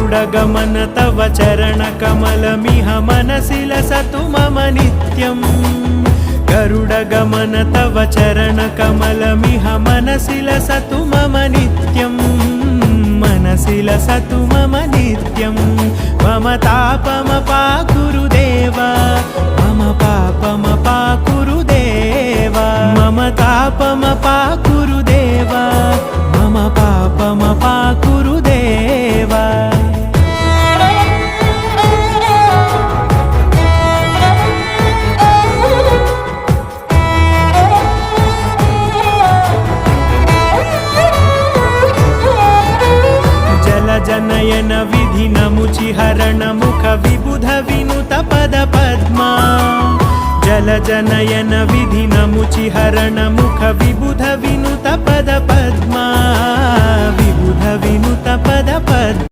गरुडगमन तव चरणकमलमिह मनसि लसतु मम नित्यम् गरुडगमन तव चरणकमलमिह मनसि लसतु मम नित्यम् मनसि लसतु मम नित्यम् मम तापमपाकुरु देव मम पापमपाकुरु देव मम तापमपाकुरु देव मम पापमपाकुरु देव जनयन विधिनमुचिहरण मुख विबुध विनुत पद पद्मा जल जनयन विधिनमुचिहरण मुख विबुध विनुत पद पद्मा विबुध विनुत पद पद्मा